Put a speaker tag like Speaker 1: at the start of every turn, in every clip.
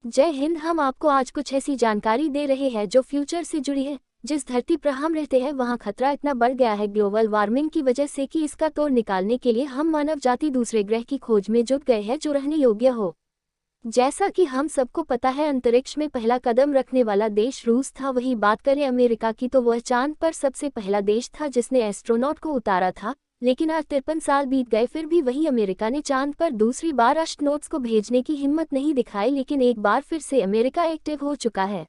Speaker 1: जय हिंद। हम आपको आज कुछ ऐसी जानकारी दे रहे हैं जो फ्यूचर से जुड़ी है। जिस धरती पर हम रहते हैं वहाँ खतरा इतना बढ़ गया है ग्लोबल वार्मिंग की वजह से कि इसका तोड़ निकालने के लिए हम मानव जाति दूसरे ग्रह की खोज में जुट गए हैं जो रहने योग्य हो। जैसा कि हम सबको पता है, अंतरिक्ष में पहला कदम रखने वाला देश रूस था। वही बात करें अमेरिका की तो वह चांद पर सबसे पहला देश था जिसने एस्ट्रोनॉट को उतारा था। लेकिन आज 53 साल बीत गए, फिर भी वही अमेरिका ने चांद पर दूसरी बार एस्ट्रोनॉट्स को भेजने की हिम्मत नहीं दिखाई। लेकिन एक बार फिर से अमेरिका एक्टिव हो चुका है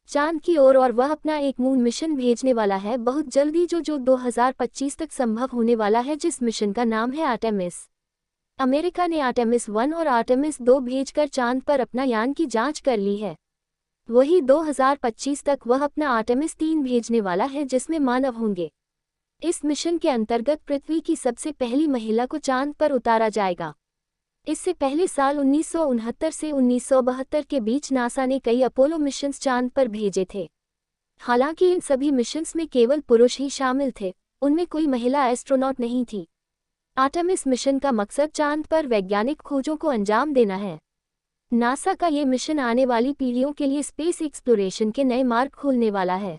Speaker 1: चांद की ओर और वह अपना एक मून मिशन भेजने वाला है बहुत जल्दी, जो 2025 तक संभव होने वाला है, जिस मिशन का नाम है आर्टेमिस। अमेरिका ने आर्टेमिस 1 और आर्टेमिस 2 भेजकर चांद पर अपना यान की जांच कर ली है। वही 2025 तक वह अपना आर्टेमिस 3 भेजने वाला है जिसमें मानव होंगे। इस मिशन के अंतर्गत पृथ्वी की सबसे पहली महिला को चांद पर उतारा जाएगा। इससे पहले साल 1969 से 1972 के बीच नासा ने कई अपोलो मिशंस चांद पर भेजे थे। हालांकि इन सभी मिशंस में केवल पुरुष ही शामिल थे, उनमें कोई महिला एस्ट्रोनॉट नहीं थी। आर्टेमिस मिशन का मकसद चांद पर वैज्ञानिक खोजों को अंजाम देना है। नासा का ये मिशन आने वाली पीढ़ियों के लिए स्पेस एक्सप्लोरेशन के नए मार्ग खोलने वाला है।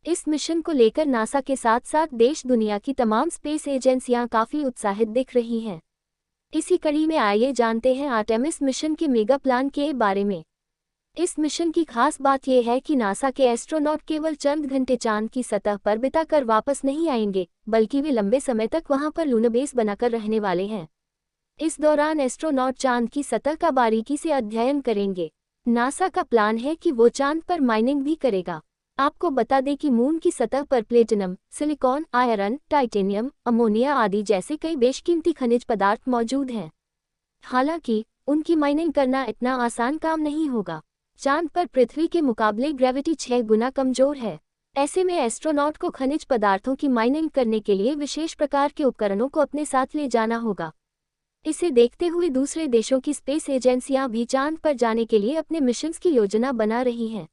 Speaker 1: इस मिशन को लेकर नासा के साथ साथ देश दुनिया की तमाम स्पेस एजेंसियां काफ़ी उत्साहित दिख रही हैं। इसी कड़ी में आइए जानते हैं आर्टेमिस मिशन के मेगा प्लान के बारे में। इस मिशन की खास बात यह है कि नासा के एस्ट्रोनॉट केवल चंद घंटे चांद की सतह पर बिताकर वापस नहीं आएंगे, बल्कि वे लंबे समय तक वहां पर लूनर बेस बनाकर रहने वाले हैं। इस दौरान एस्ट्रोनॉट चांद की सतह का बारीकी से अध्ययन करेंगे। नासा का प्लान है कि वो चांद पर माइनिंग भी करेगा। आपको बता दें कि मून की सतह पर platinum, silicon, iron, titanium, ammonia आदि जैसे कई बेशकीमती खनिज पदार्थ मौजूद हैं। हालांकि उनकी माइनिंग करना इतना आसान काम नहीं होगा। चांद पर पृथ्वी के मुकाबले ग्रेविटी 6 गुना कमजोर है। ऐसे में एस्ट्रोनॉट को खनिज पदार्थों की माइनिंग करने के लिए विशेष प्रकार के उपकरणों को अपने साथ ले जाना होगा। इसे देखते हुए दूसरे देशों की स्पेस एजेंसियां भी चांद पर जाने के लिए अपने मिशंस की योजना बना रही हैं।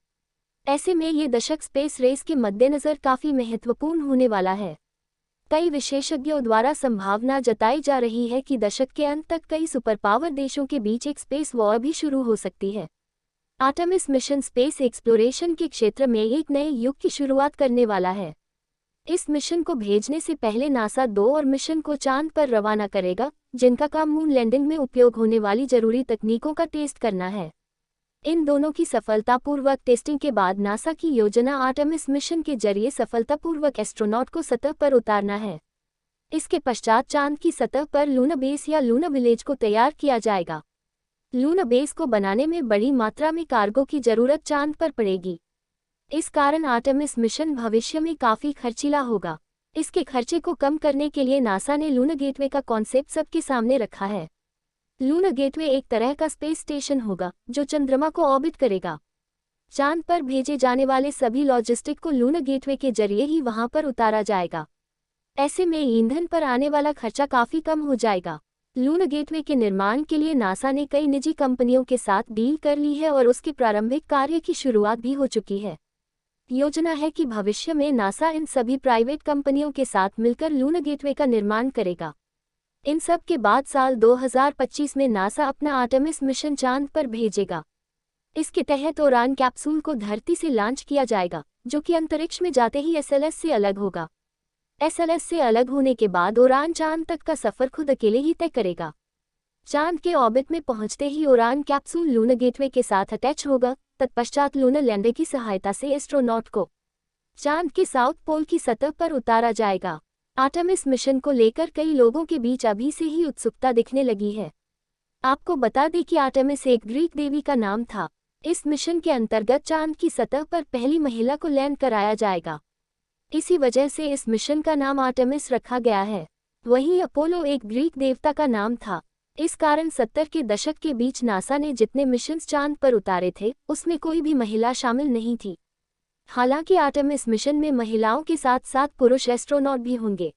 Speaker 1: ऐसे में ये दशक स्पेस रेस के मद्देनज़र काफ़ी महत्वपूर्ण होने वाला है। कई विशेषज्ञों द्वारा संभावना जताई जा रही है कि दशक के अंत तक कई सुपर पावर देशों के बीच एक स्पेस वॉर भी शुरू हो सकती है। आर्टेमिस मिशन स्पेस एक्सप्लोरेशन के क्षेत्र में एक नए युग की शुरुआत करने वाला है। इस मिशन को भेजने से पहले नासा 2 और मिशन को चांद पर रवाना करेगा, जिनका काम मून लैंडिंग में उपयोग होने वाली जरूरी तकनीकों का टेस्ट करना है। इन दोनों की सफलतापूर्वक टेस्टिंग के बाद नासा की योजना आर्टेमिस मिशन के जरिए सफलतापूर्वक एस्ट्रोनॉट को सतह पर उतारना है। इसके पश्चात चांद की सतह पर लूनर बेस या लूनर विलेज को तैयार किया जाएगा। लूनर बेस को बनाने में बड़ी मात्रा में कार्गो की जरूरत चांद पर पड़ेगी। इस कारण आर्टेमिस मिशन भविष्य में काफ़ी खर्चीला होगा। इसके खर्चे को कम करने के लिए नासा ने लूनर गेटवे का कॉन्सेप्ट सबके सामने रखा है। लूनर गेटवे एक तरह का स्पेस स्टेशन होगा जो चंद्रमा को ऑर्बिट करेगा। चांद पर भेजे जाने वाले सभी लॉजिस्टिक को लूनर गेटवे के जरिए ही वहां पर उतारा जाएगा। ऐसे में ईंधन पर आने वाला खर्चा काफ़ी कम हो जाएगा। लूनर गेटवे के निर्माण के लिए नासा ने कई निजी कंपनियों के साथ डील कर ली है और उसके प्रारंभिक कार्य की शुरुआत भी हो चुकी है। योजना है कि भविष्य में नासा इन सभी प्राइवेट कंपनियों के साथ मिलकर लूनर गेटवे का निर्माण करेगा। इन सब के बाद साल 2025 में नासा अपना आर्टेमिस मिशन चांद पर भेजेगा। इसके तहत उड़ान कैप्सूल को धरती से लॉन्च किया जाएगा, जो कि अंतरिक्ष में जाते ही एसएलएस से अलग होगा। एसएलएस से अलग होने के बाद उड़ान चांद तक का सफर खुद अकेले ही तय करेगा। चांद के ऑर्बिट में पहुंचते ही उड़ान कैप्सूल लूनर गेटवे के साथ अटैच होगा। तत्पश्चात लूनर लैंडर की सहायता से एस्ट्रोनॉट को चांद के साउथ पोल की सतह पर उतारा जाएगा। आर्टेमिस मिशन को लेकर कई लोगों के बीच अभी से ही उत्सुकता दिखने लगी है। आपको बता दें कि आर्टेमिस एक ग्रीक देवी का नाम था। इस मिशन के अंतर्गत चांद की सतह पर पहली महिला को लैंड कराया जाएगा। इसी वजह से इस मिशन का नाम आर्टेमिस रखा गया है। वहीं अपोलो एक ग्रीक देवता का नाम था। इस कारण 70 के दशक के बीच नासा ने जितने मिशंस चांद पर उतारे थे उसमें कोई भी महिला शामिल नहीं थी। हालांकि आर्टेमिस मिशन में महिलाओं के साथ साथ पुरुष एस्ट्रोनॉट भी होंगे।